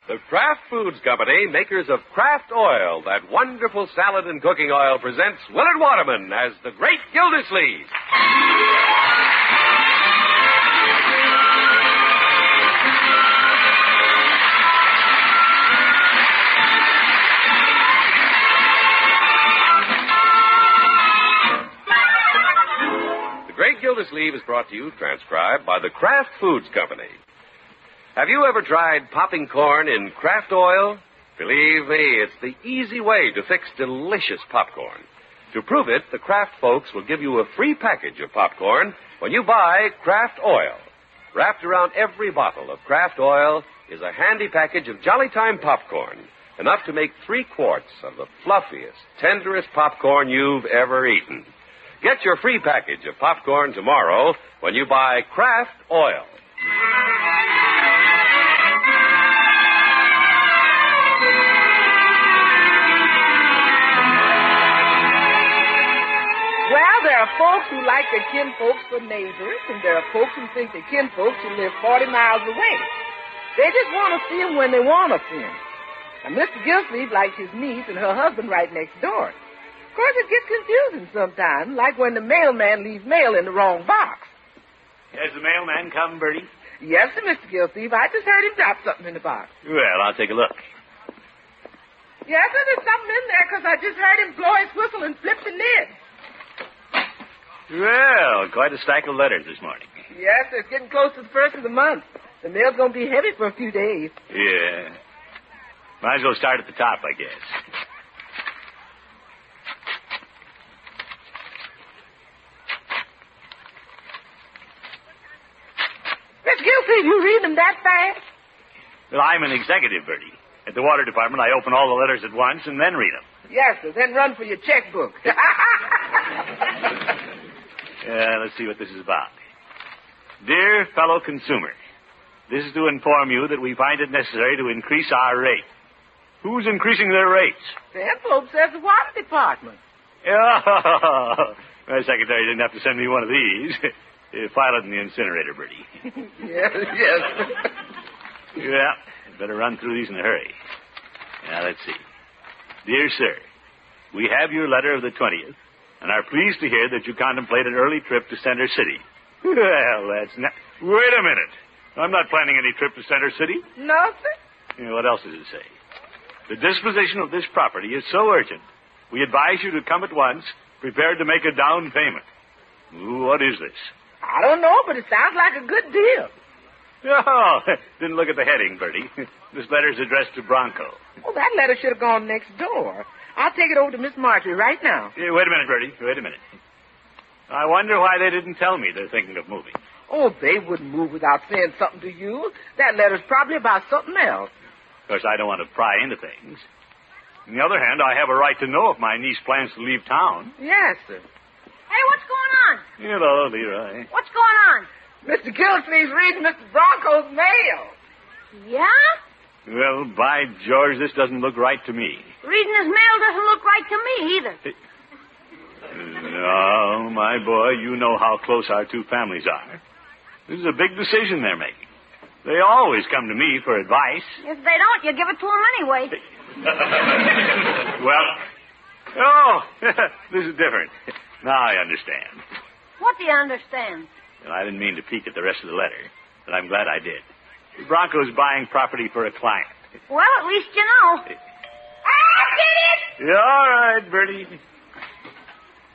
The Kraft Foods Company, makers of Kraft Oil, that wonderful salad and cooking oil, presents Willard Waterman as the Great Gildersleeve. The Great Gildersleeve is brought to you, transcribed by the Kraft Foods Company. Have you ever tried popping corn in Kraft oil? Believe me, it's the easy way to fix delicious popcorn. To prove it, the Kraft folks will give you a free package of popcorn when you buy Kraft oil. Wrapped around every bottle of Kraft oil is a handy package of Jolly Time popcorn, enough to make 3 quarts of the fluffiest, tenderest popcorn you've ever eaten. Get your free package of popcorn tomorrow when you buy Kraft oil. Well, there are folks who like their kinfolks for neighbors, and there are folks who think their kinfolks should live 40 miles away. They just want to see them when they want to see them. Now, Mr. Gilsleeve likes his niece and her husband right next door. Of course, it gets confusing sometimes, like when the mailman leaves mail in the wrong box. Has the mailman come, Bertie? Yes, sir, Mr. Gilsleeve. I just heard him drop something in the box. Well, I'll take a look. Yes, sir, there's something in there because I just heard him blow his whistle and flip the lid. Well, quite a stack of letters this morning. Yes, sir, it's getting close to the first of the month. The mail's going to be heavy for a few days. Yeah. Might as well start at the top, I guess. Mr. Gilsleeve, you read them that fast? Well, I'm an executive, Bertie. At the water department, I open all the letters at once and then read them. Yes, sir, then run for your checkbook. Let's see what this is about. Dear fellow consumer, this is to inform you that we find it necessary to increase our rate. Who's increasing their rates? The envelope says the water department. Oh, my secretary didn't have to send me one of these. File it in the incinerator, Bertie. Yes. Yeah, better run through these in a hurry. Now, let's see. Dear sir, we have your letter of the 20th, and are pleased to hear that you contemplate an early trip to Center City. Well, that's not... Wait a minute. I'm not planning any trip to Center City. No, sir? What else does it say? The disposition of this property is so urgent, we advise you to come at once, prepared to make a down payment. What is this? I don't know, but it sounds like a good deal. Oh, didn't look at the heading, Bertie. This letter's addressed to Bronco. Well, that letter should have gone next door. I'll take it over to Miss Marjorie right now. Wait a minute, Bertie. Wait a minute. I wonder why they didn't tell me they're thinking of moving. Oh, they wouldn't move without saying something to you. That letter's probably about something else. Of course, I don't want to pry into things. On the other hand, I have a right to know if my niece plans to leave town. Yes, sir. Hey, what's going on? Hello, Leroy. What's going on? Mr. Gilsleeve's reading Mr. Bronco's mail. Yeah? Well, by George, this doesn't look right to me. Reading his mail doesn't look right to me either. No, my boy, you know how close our two families are. This is a big decision they're making. They always come to me for advice. If they don't, you give it to them anyway. This is different. Now I understand. What do you understand? Well, I didn't mean to peek at the rest of the letter, but I'm glad I did. Bronco's buying property for a client. Well, at least you know. I did it! Yeah, all right, Bertie.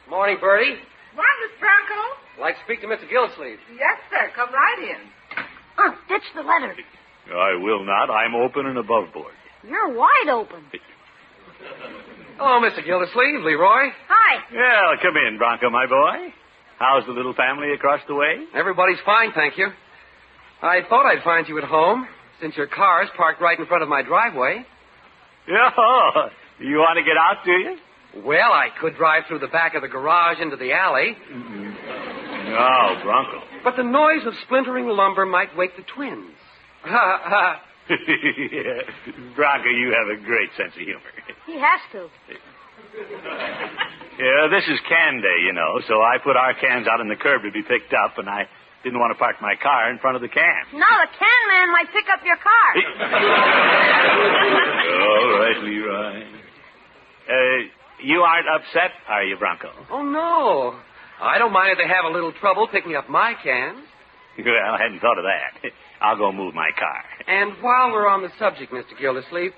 Morning, Bertie. Morning, Miss Bronco. I'd like to speak to Mr. Gilsleeve. Yes, sir. Come right in. Ditch the letter. I will not. I'm open and above board. You're wide open. Oh, Mr. Gildersleeve, Leroy. Hi. Well, come in, Bronco, my boy. How's the little family across the way? Everybody's fine, thank you. I thought I'd find you at home, since your car's parked right in front of my driveway. Oh, you want to get out, do you? Well, I could drive through the back of the garage into the alley. No, Bronco. But the noise of splintering lumber might wake the twins. Bronco, you have a great sense of humor. He has to. Yeah, this is can day, you know, so I put our cans out on the curb to be picked up, and I didn't want to park my car in front of the can. No, the can man might pick up your car. aren't upset, are you, Bronco? Oh, no. I don't mind if they have a little trouble picking up my cans. Well, I hadn't thought of that. I'll go move my car. And while we're on the subject, Mr. Gildersleeve,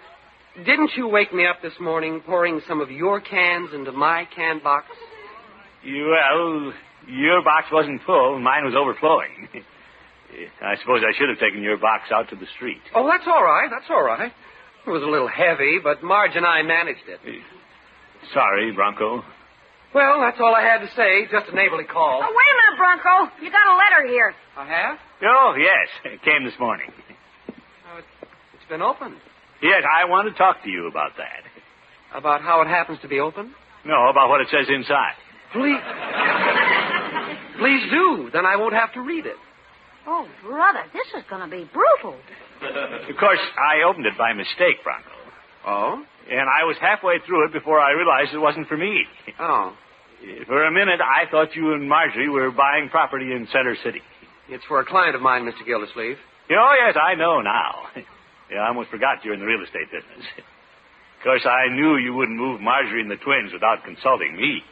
didn't you wake me up this morning pouring some of your cans into my can box? Well, your box wasn't full, and mine was overflowing. I suppose I should have taken your box out to the street. Oh, that's all right. That's all right. It was a little heavy, but Marge and I managed it. Sorry, Bronco. Well, that's all I had to say. Just a neighborly call. Oh, wait a minute, Bronco. You got a letter here. I have? Oh, yes. It came this morning. It's been opened. Yes, I want to talk to you about that. About how it happens to be open? No, about what it says inside. Please. Please do. Then I won't have to read it. Oh, brother, this is going to be brutal. Of course, I opened it by mistake, Bronco. Oh? And I was halfway through it before I realized it wasn't for me. Oh. For a minute, I thought you and Marjorie were buying property in Center City. It's for a client of mine, Mr. Gildersleeve. Oh, yes, I know now. I almost forgot you're in the real estate business. Of course, I knew you wouldn't move Marjorie and the twins without consulting me.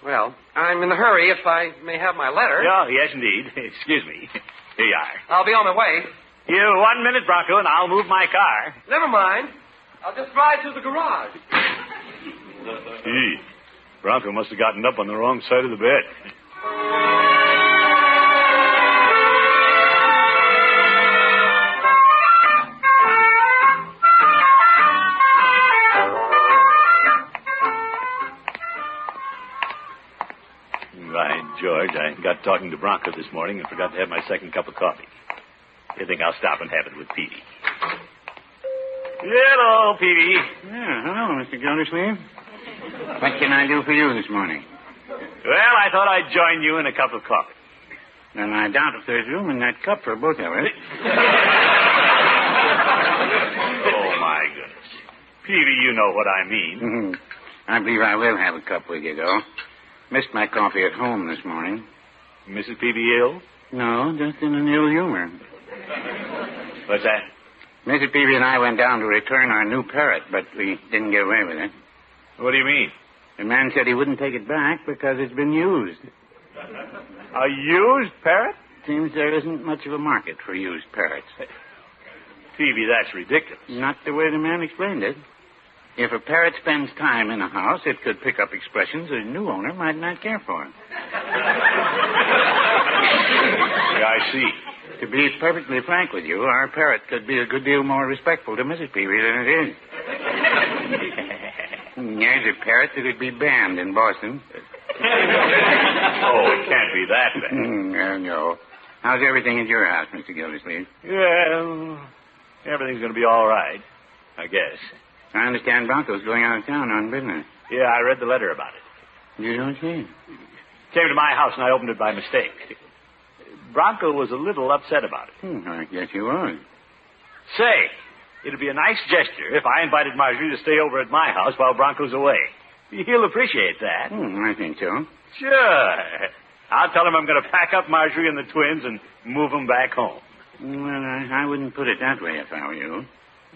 Well, I'm in a hurry if I may have my letter. Oh, yes, indeed. Excuse me. Here you are. I'll be on my way. You 1 minute, Bronco, and I'll move my car. Never mind. I'll just drive to the garage. Gee, Bronco must have gotten up on the wrong side of the bed. By George, I got talking to Bronco this morning and forgot to have my second cup of coffee. You think I'll stop and have it with Petey? Hello, Petey. Yeah, hello, Mr. Gildersleeve. What can I do for you this morning? Well, I thought I'd join you in a cup of coffee. Well, I doubt if there's room in that cup for both of us. Oh, my goodness. Petey, you know what I mean. I believe I will have a cup with you, though. Missed my coffee at home this morning. Mrs. Peavy ill? No, just in an ill humor. What's that? Mrs. Peavy and I went down to return our new parrot, but we didn't get away with it. What do you mean? The man said he wouldn't take it back because it's been used. A used parrot? Seems there isn't much of a market for used parrots. Peavy, that's ridiculous. Not the way the man explained it. If a parrot spends time in a house, it could pick up expressions a new owner might not care for. Yeah, I see. To be perfectly frank with you, our parrot could be a good deal more respectful to Mrs. Peavy than it is. There's a parrot that would be banned in Boston. Oh, it can't be that bad. No. How's everything at your house, Mr. Gildersleeve? Well, everything's going to be all right, I guess. I understand Bronco's going out of town on business. Yeah, I read the letter about it. You don't see? Came to my house and I opened it by mistake. Bronco was a little upset about it. I guess he was. Say, it'd be a nice gesture if I invited Marjorie to stay over at my house while Bronco's away. He'll appreciate that. I think so. Sure. I'll tell him I'm going to pack up Marjorie and the twins and move them back home. Well, I wouldn't put it that way if I were you.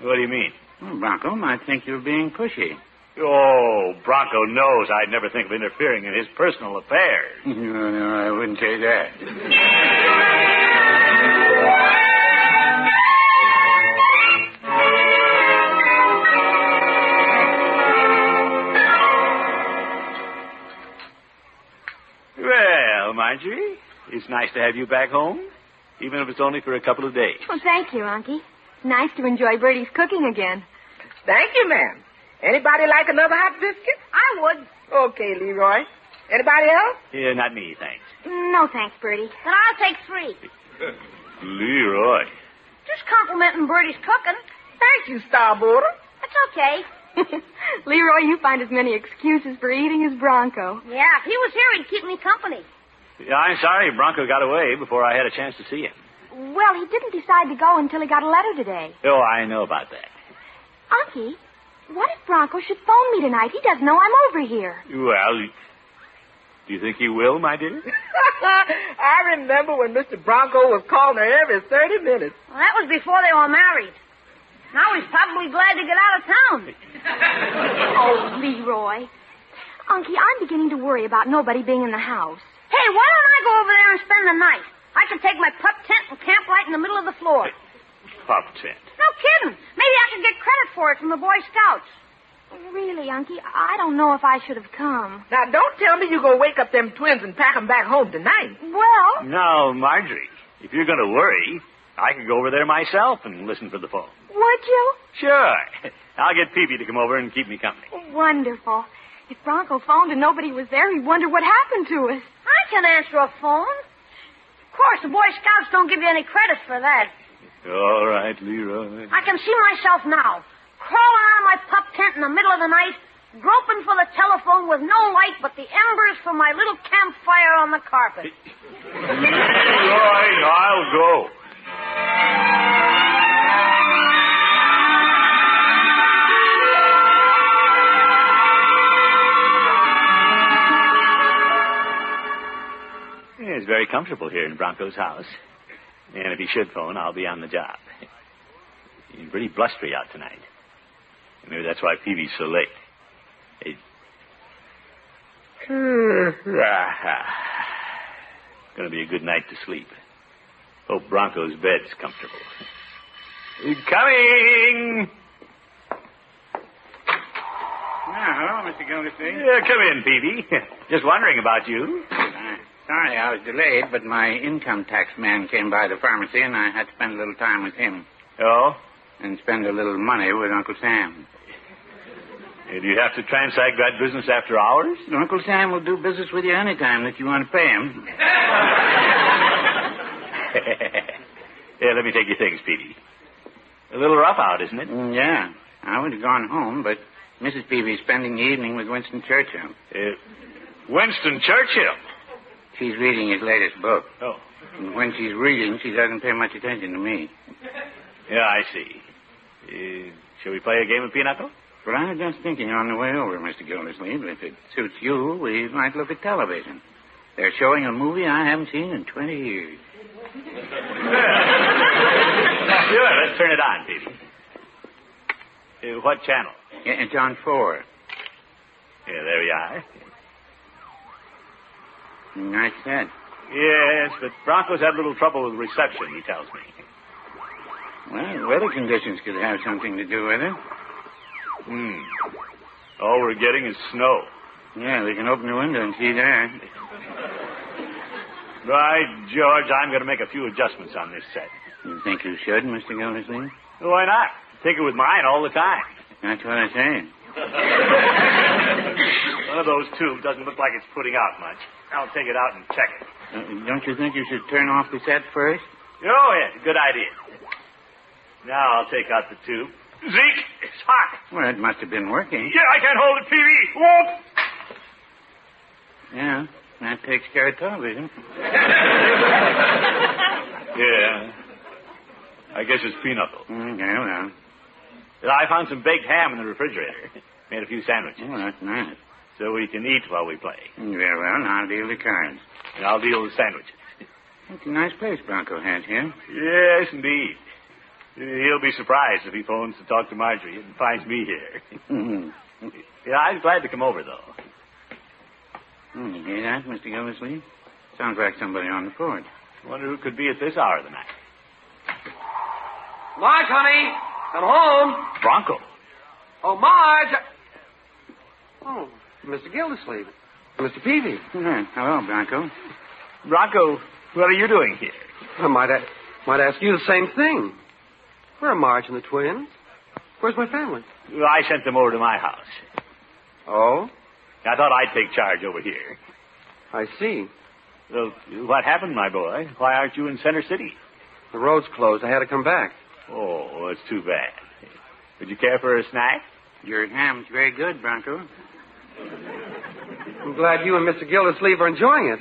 What do you mean? Well, Bronco might think you're being pushy. Oh, Bronco knows I'd never think of interfering in his personal affairs. No, I wouldn't say that. Well, Marjorie, it's nice to have you back home, even if it's only for a couple of days. Well, thank you, Unky. Nice to enjoy Bertie's cooking again. Thank you, ma'am. Anybody like another hot biscuit? I would. Okay, Leroy. Anybody else? Yeah, not me, thanks. No, thanks, Bertie. Then I'll take 3. Leroy. Just complimenting Bertie's cooking. Thank you, Starboarder. That's okay. Leroy, you find as many excuses for eating as Bronco. Yeah, if he was here, he'd keep me company. Yeah, I'm sorry Bronco got away before I had a chance to see him. Well, he didn't decide to go until he got a letter today. Oh, I know about that. Unky, what if Bronco should phone me tonight? He doesn't know I'm over here. Well, do you think he will, my dear? I remember when Mr. Bronco was calling her every 30 minutes. Well, that was before they were married. Now he's probably glad to get out of town. Oh, Leroy. Unky, I'm beginning to worry about nobody being in the house. Hey, why don't I go over there and spend the night? I can take my pup tent and camp right in the middle of the floor. Pup tent. No kidding. Maybe I can get credit for it from the Boy Scouts. Really, Unky, I don't know if I should have come. Now, don't tell me you're going to wake up them twins and pack them back home tonight. Well, No, Marjorie, if you're going to worry, I could go over there myself and listen for the phone. would you? Sure. I'll get Peavy to come over and keep me company. Wonderful. If Bronco phoned and nobody was there, he'd wonder what happened to us. I can answer a phone. Of course, the Boy Scouts don't give you any credit for that. All right, Leroy. I can see myself now, crawling out of my pup tent in the middle of the night, groping for the telephone with no light but the embers from my little campfire on the carpet. Leroy, I'll go. Yeah, it's very comfortable here in Bronco's house. And if he should phone, I'll be on the job. He's pretty blustery out tonight. Maybe that's why Peavy's so late. Gonna be a good night to sleep. Hope Bronco's bed's comfortable. Coming! Hello, Mr. Gildersleeve. Yeah, come in, Peavy. Just wondering about you. Sorry I was delayed, but my income tax man came by the pharmacy, and I had to spend a little time with him. Oh? And spend a little money with Uncle Sam. Do you have to transact that business after hours? Uncle Sam will do business with you any time that you want to pay him. Yeah, let me take your things, Peavy. A little rough out, isn't it? Yeah. I would have gone home, but Mrs. Peavy's spending the evening with Winston Churchill. Winston Churchill? She's reading his latest book. Oh. And when she's reading, she doesn't pay much attention to me. Yeah, I see. Shall we play a game of pinochle? But I was just thinking on the way over, Mr. Gildersleeve, if it suits you, we might look at television. They're showing a movie I haven't seen in 20 years. Sure, let's turn it on, Peavy. What channel? It's on 4. Yeah, there we are. Nice set. Yes, but Bronco's had a little trouble with reception, he tells me. Well, weather conditions could have something to do with it. All we're getting is snow. Yeah, we can open the window and see there. Right, George, I'm going to make a few adjustments on this set. You think you should, Mr. Gildersleeve? Why not? Take it with mine all the time. That's what I say. One of those tubes doesn't look like it's putting out much. I'll take it out and check it. Don't you think you should turn off the set first? Oh, yeah, good idea. Now I'll take out the tube. Zeke, it's hot. Well, it must have been working. Yeah, I can't hold it, Peavy. Whoop! Yeah, that takes care of television. Yeah. I guess it's pinochle. Yeah, well. I found some baked ham in the refrigerator. Made a few sandwiches. Oh, that's nice. So we can eat while we play. Very well, now I'll deal the cards. And I'll deal the sandwiches. It's a nice place Bronco has here. Yes, indeed. He'll be surprised if he phones to talk to Marjorie and finds me here. Yeah, I was glad to come over, though. You hear that, Mr. Gildersleeve? Sounds like somebody on the porch. Wonder who could be at this hour of the night. Marge, honey, come home. Bronco. Oh, Marge. Oh, Mr. Gildersleeve. Mr. Peavy. Hello, Bronco. Bronco, what are you doing here? I might ask you the same thing. Where are Marge and the twins? Where's my family? Well, I sent them over to my house. Oh? I thought I'd take charge over here. I see. Well, what happened, my boy? Why aren't you in Center City? The road's closed. I had to come back. Oh, that's too bad. Would you care for a snack? Your ham's very good, Bronco. I'm glad you and Mr. Gildersleeve are enjoying it.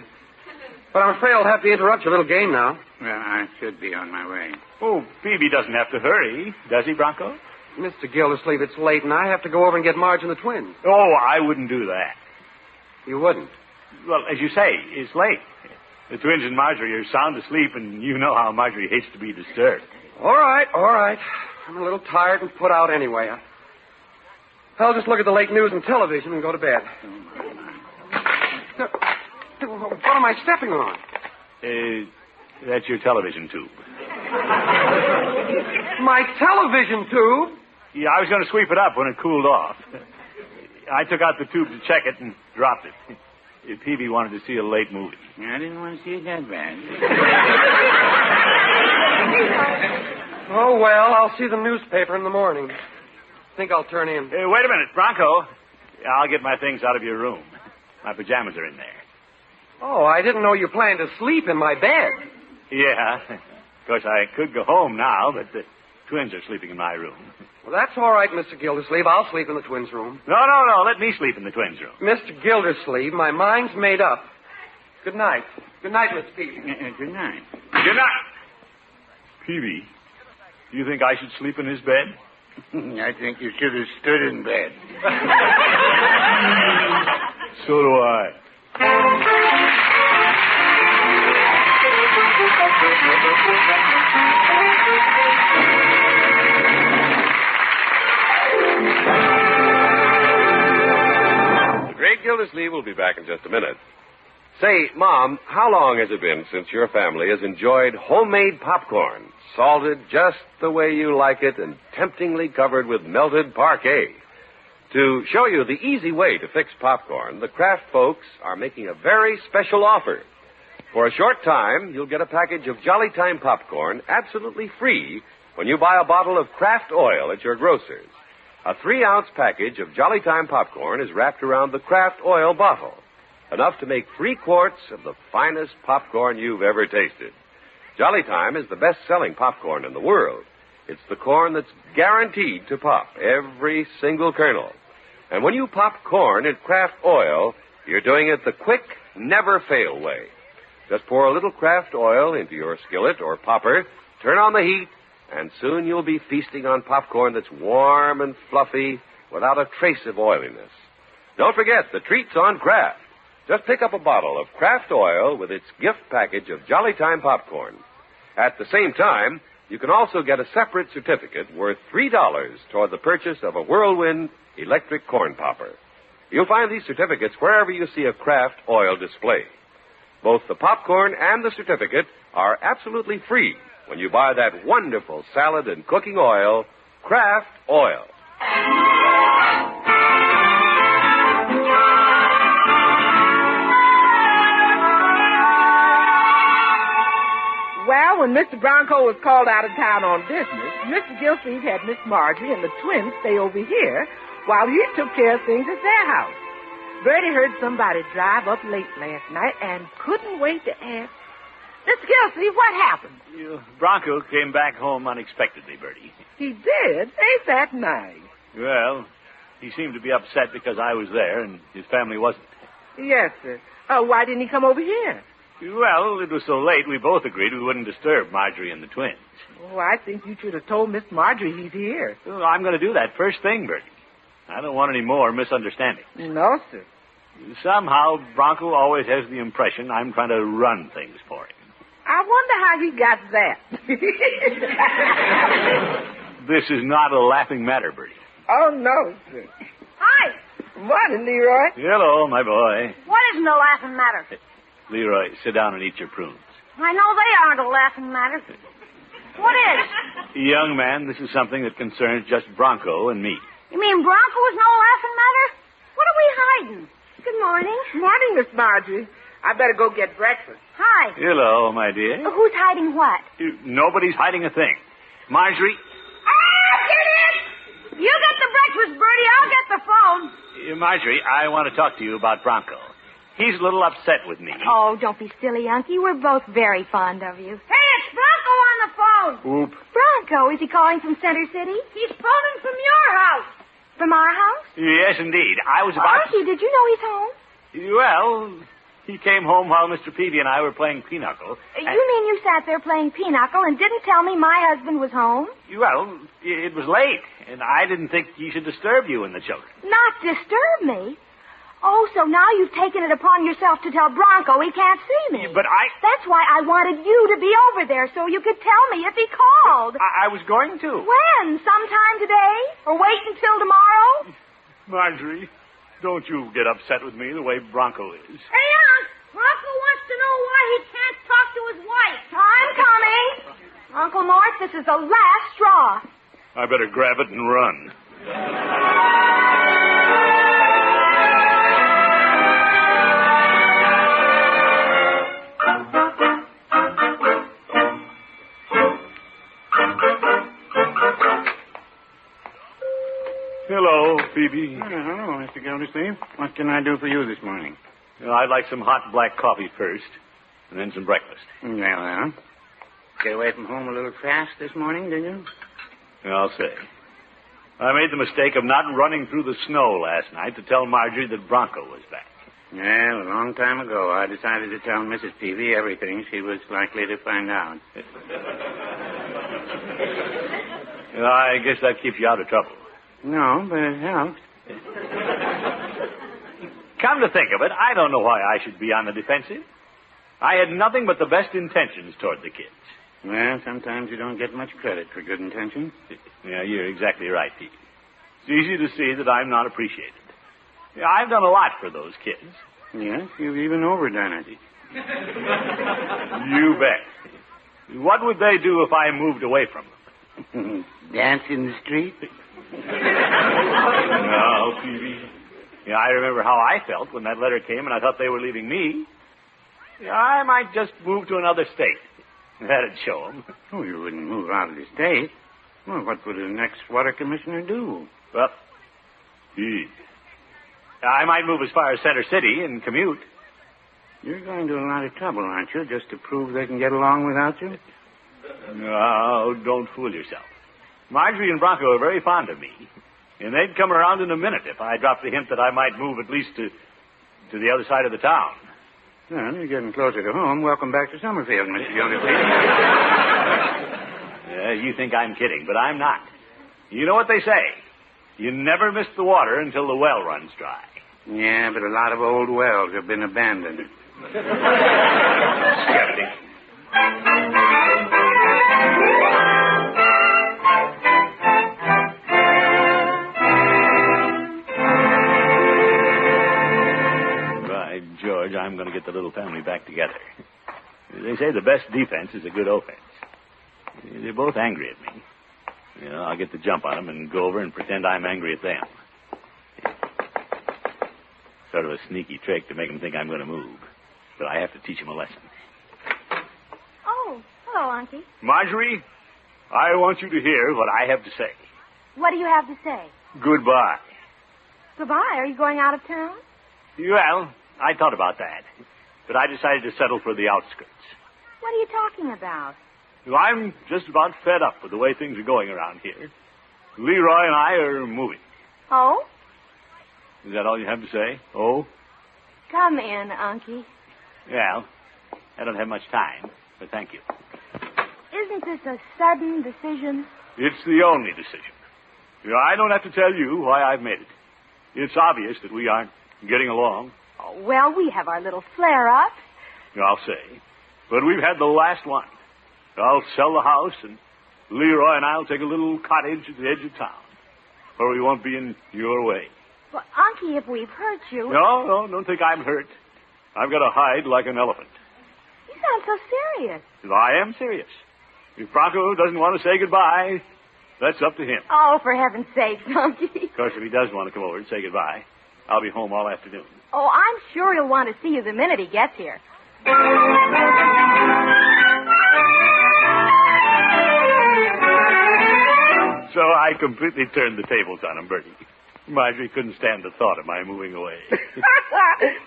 But I'm afraid I'll have to interrupt your little game now. Well, I should be on my way. Oh, Peavy doesn't have to hurry, does he, Bronco? Mr. Gildersleeve, it's late, and I have to go over and get Marge and the twins. Oh, I wouldn't do that. You wouldn't? Well, as you say, it's late. The twins and Marjorie are sound asleep, and you know how Marjorie hates to be disturbed. All right. I'm a little tired and put out anyway. I'll just look at the late news and television and go to bed. What am I stepping on? That's your television tube. My television tube? Yeah, I was going to sweep it up when it cooled off. I took out the tube to check it and dropped it. Peavy wanted to see a late movie. I didn't want to see it that bad. Oh, well, I'll see the newspaper in the morning. Think I'll turn in. Wait a minute, Bronco. I'll get my things out of your room. My pajamas are in there. Oh, I didn't know you planned to sleep in my bed. Yeah. Of course, I could go home now, but the twins are sleeping in my room. Well, that's all right, Mr. Gildersleeve. I'll sleep in the twins' room. No. Let me sleep in the twins' room. Mr. Gildersleeve, my mind's made up. Good night. Good night, Miss Peavy. Good night. Good night. Peavy, do you think I should sleep in his bed? I think you should have stood in bed. So do I. The Great Gildersleeve will be back in just a minute. Say, Mom, how long has it been since your family has enjoyed homemade popcorn, salted just the way you like it and temptingly covered with melted parquet? To show you the easy way to fix popcorn, the Kraft folks are making a very special offer. For a short time, you'll get a package of Jolly Time popcorn absolutely free when you buy a bottle of Kraft oil at your grocer's. A 3-ounce package of Jolly Time popcorn is wrapped around the Kraft oil bottle, enough to make 3 quarts of the finest popcorn you've ever tasted. Jolly Time is the best-selling popcorn in the world. It's the corn that's guaranteed to pop, every single kernel. And when you pop corn in Kraft oil, you're doing it the quick, never-fail way. Just pour a little Kraft oil into your skillet or popper, turn on the heat, and soon you'll be feasting on popcorn that's warm and fluffy without a trace of oiliness. Don't forget the treat's on Kraft. Just pick up a bottle of Kraft oil with its gift package of Jolly Time popcorn. At the same time, you can also get a separate certificate worth $3 toward the purchase of a Whirlwind electric corn popper. You'll find these certificates wherever you see a Kraft oil display. Both the popcorn and the certificate are absolutely free when you buy that wonderful salad and cooking oil, Kraft Oil. Well, when Mr. Bronco was called out of town on business, Mr. Gildersleeve had Miss Marjorie and the twins stay over here while he took care of things at their house. Bertie heard somebody drive up late last night and couldn't wait to ask, Mr. Gildersleeve, what happened? Bronco came back home unexpectedly, Bertie. He did? Ain't that nice? Well, he seemed to be upset because I was there and his family wasn't. Yes, sir. Why didn't he come over here? Well, it was so late, we both agreed we wouldn't disturb Marjorie and the twins. Oh, I think you should have told Miss Marjorie he's here. Well, I'm going to do that first thing, Bertie. I don't want any more misunderstandings. No, sir. Somehow, Bronco always has the impression I'm trying to run things for him. I wonder how he got that. This is not a laughing matter, Bertie. Oh, no, sir. Hi. Morning, Leroy. Hello, my boy. What isn't a laughing matter? Leroy, sit down and eat your prunes. I know they aren't a laughing matter. What is? Young man, this is something that concerns just Bronco and me. You mean Bronco is no laughing matter? What are we hiding? Good morning. Morning, Miss Marjorie. I better go get breakfast. Hi. Hello, my dear. Who's hiding what? Nobody's hiding a thing. Marjorie. Get in! You get the breakfast, Bertie. I'll get the phone. Marjorie, I want to talk to you about Bronco. He's a little upset with me. Oh, don't be silly, Unky. We're both very fond of you. Hey, it's Bronco on the phone. Oop. Bronco, is he calling from Center City? He's phoning from your house. From our house? Yes, indeed. I was about Unky, did you know he's home? Well, he came home while Mr. Peavy and I were playing pinochle. You mean you sat there playing pinochle and didn't tell me my husband was home? Well, it was late, and I didn't think he should disturb you and the children. Not disturb me? Oh, so now you've taken it upon yourself to tell Bronco he can't see me. But That's why I wanted you to be over there so you could tell me if he called. I was going to. When? Sometime today? Or wait until tomorrow? Marjorie, don't you get upset with me the way Bronco is. Hey, Aunt, Bronco wants to know why he can't talk to his wife. I'm coming. Uncle Mort, this is the last straw. I better grab it and run. Hello, Phoebe. Hello, Mr. Gildersleeve. What can I do for you this morning? I'd like some hot black coffee first, and then some breakfast. Well. Get away from home a little fast this morning, did you? I'll say. I made the mistake of not running through the snow last night to tell Marjorie that Bronco was back. Well, a long time ago, I decided to tell Mrs. Peavy everything she was likely to find out. I guess that keeps you out of trouble. No, but it helps. Come to think of it, I don't know why I should be on the defensive. I had nothing but the best intentions toward the kids. Well, sometimes you don't get much credit for good intentions. Yeah, you're exactly right, Pete. It's easy to see that I'm not appreciated. Yeah, I've done a lot for those kids. Yes, you've even overdone it. You bet. What would they do if I moved away from them? Dance in the street? No, Phoebe. Yeah, I remember how I felt when that letter came and I thought they were leaving me. Yeah, I might just move to another state. That'd show them. Oh, you wouldn't move out of the state. Well, what would the next water commissioner do? Well, I might move as far as Center City and commute. You're going to a lot of trouble, aren't you, just to prove they can get along without you? No, don't fool yourself. Marjorie and Bronco are very fond of me, and they'd come around in a minute if I dropped the hint that I might move at least to the other side of the town. Well, you're getting closer to home. Welcome back to Summerfield, Mr. Gildersleeve. You think I'm kidding, but I'm not. You know what they say. You never miss the water until the well runs dry. Yeah, but a lot of old wells have been abandoned. Skeptic. By George, I'm going to get the little family back together. They say the best defense is a good offense. They're both angry at me. You know, I'll get the jump on them and go over and pretend I'm angry at them. Sort of a sneaky trick to make them think I'm going to move. But I have to teach them a lesson. Oh, hello, Unky. Marjorie, I want you to hear what I have to say. What do you have to say? Goodbye. Goodbye. Are you going out of town? Well, I thought about that. But I decided to settle for the outskirts. What are you talking about? I'm just about fed up with the way things are going around here. Leroy and I are moving. Oh? Is that all you have to say? Oh? Come in, Unky. Well, I don't have much time, but thank you. Isn't this a sudden decision? It's the only decision. I don't have to tell you why I've made it. It's obvious that we aren't getting along. Oh, well, we have our little flare-ups. I'll say. But we've had the last one. I'll sell the house, and Leroy and I'll take a little cottage at the edge of town, where we won't be in your way. Well, Unky, if we've hurt you... No, don't think I'm hurt. I've got to hide like an elephant. You sound so serious. I am serious. If Bronco doesn't want to say goodbye, that's up to him. Oh, for heaven's sake, Unky. Of course, if he does want to come over and say goodbye, I'll be home all afternoon. Oh, I'm sure he'll want to see you the minute he gets here. So I completely turned the tables on him, Bertie. Marjorie couldn't stand the thought of my moving away.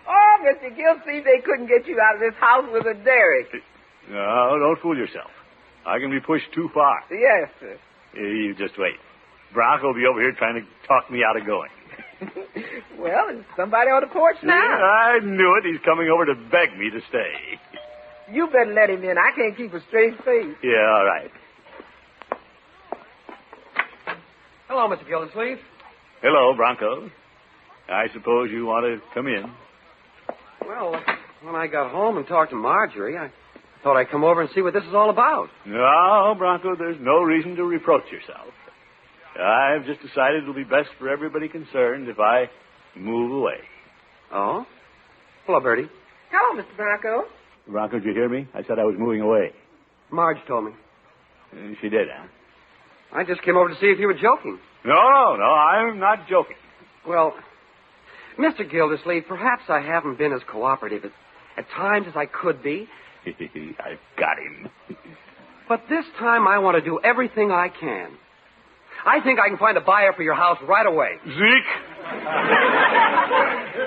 Oh, Mr. Gilsey, they couldn't get you out of this house with a derrick. No, don't fool yourself. I can be pushed too far. Yes, sir. You just wait. Bronco will be over here trying to talk me out of going. Well, there's somebody on the porch now. Yeah, I knew it. He's coming over to beg me to stay. You better let him in. I can't keep a straight face. Yeah, all right. Hello, Mr. Gildersleeve. Hello, Bronco. I suppose you want to come in. Well, when I got home and talked to Marjorie, I thought I'd come over and see what this is all about. No, Bronco, there's no reason to reproach yourself. I've just decided it'll be best for everybody concerned if I move away. Oh? Hello, Bertie. Hello, Mr. Bronco. Bronco, did you hear me? I said I was moving away. Marge told me. She did, huh? I just came over to see if you were joking. No, I'm not joking. Well, Mr. Gildersleeve, perhaps I haven't been as cooperative at times as I could be. I've got him. But this time I want to do everything I can. I think I can find a buyer for your house right away. Zeke!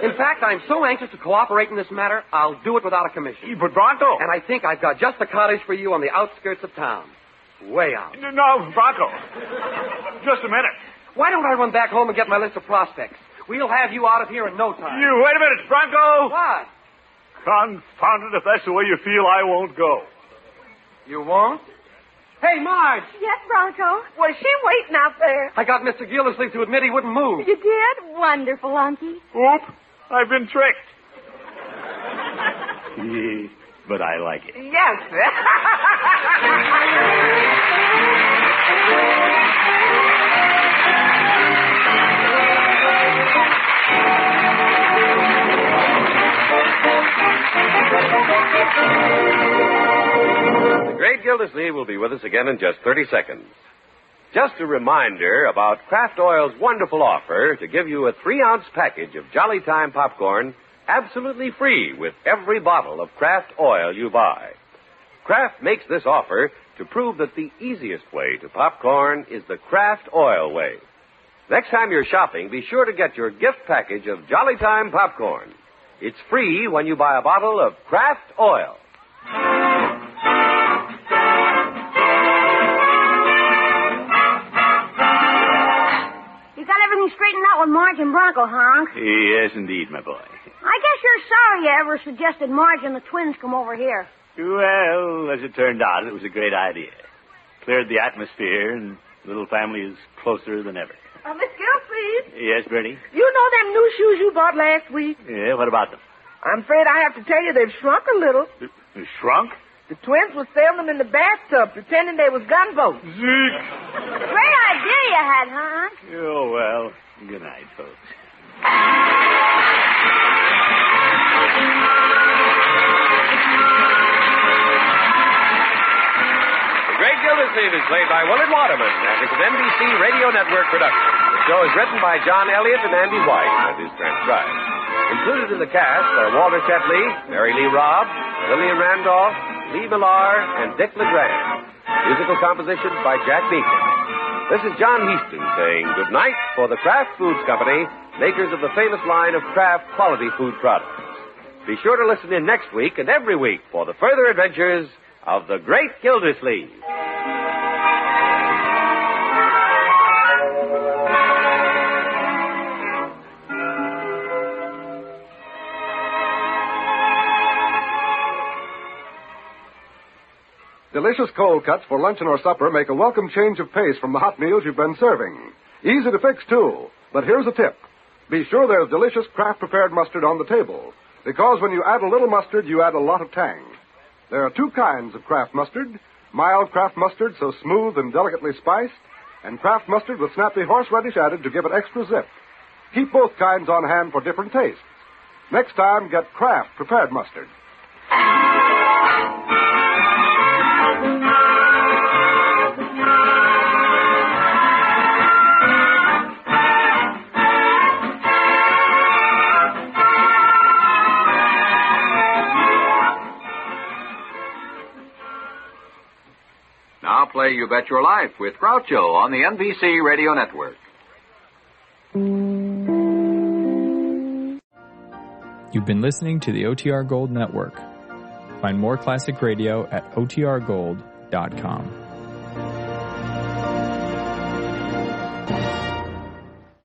In fact, I'm so anxious to cooperate in this matter, I'll do it without a commission. But Bronco! And I think I've got just the cottage for you on the outskirts of town. Way out. No, Bronco. Just a minute. Why don't I run back home and get my list of prospects? We'll have you out of here in no time. You, wait a minute, Bronco! What? Confound it, if that's the way you feel, I won't go. You won't? Hey, Marge! Yes, Bronco? Was she waiting out there? I got Mr. Gildersleeve to admit he wouldn't move. You did? Wonderful, Unky. Oop, I've been tricked. But I like it. Yes. The great Gildersleeve will be with us again in just 30 seconds. Just a reminder about Kraft Oil's wonderful offer to give you a 3-ounce package of Jolly Time popcorn absolutely free with every bottle of Kraft Oil you buy. Kraft makes this offer to prove that the easiest way to popcorn is the Kraft Oil way. Next time you're shopping, be sure to get your gift package of Jolly Time popcorn. It's free when you buy a bottle of Kraft Oil. You got everything straightened out with Marge and Bronco, Honk? Yes, indeed, my boy. I guess you're sorry you ever suggested Marge and the twins come over here. Well, as it turned out, it was a great idea. Cleared the atmosphere, and the little family is closer than ever. Miss Gildersleeve. Yes, Bertie? You know them new shoes you bought last week? Yeah, what about them? I'm afraid I have to tell you they've shrunk a little. They shrunk? The twins were selling them in the bathtub, pretending they was gunboats. Zeke! Great idea you had, Honk. Oh, well, good night, folks. The Great Gildersleeve is played by Willard Waterman and is an NBC Radio Network production. The show is written by John Elliott and Andy White and is transcribed. Included in the cast are Walter Tetley, Mary Lee Robb, Lillian Randolph, Lee Millar, and Dick LeGrand. Musical compositions by Jack Meekin. This is John Heaston saying good night for the Kraft Foods Company, makers of the famous line of Kraft quality food products. Be sure to listen in next week and every week for the further adventures of the Great Gildersleeve. Delicious cold cuts for luncheon or supper make a welcome change of pace from the hot meals you've been serving. Easy to fix, too. But here's a tip. Be sure there's delicious Kraft-prepared mustard on the table, because when you add a little mustard, you add a lot of tang. There are 2 kinds of Kraft mustard: mild Kraft mustard, so smooth and delicately spiced, and Kraft mustard with snappy horseradish added to give it extra zip. Keep both kinds on hand for different tastes. Next time, get Kraft-prepared mustard. Now play You Bet Your Life with Groucho on the NBC Radio Network. You've been listening to the OTR Gold Network. Find more classic radio at otrgold.com.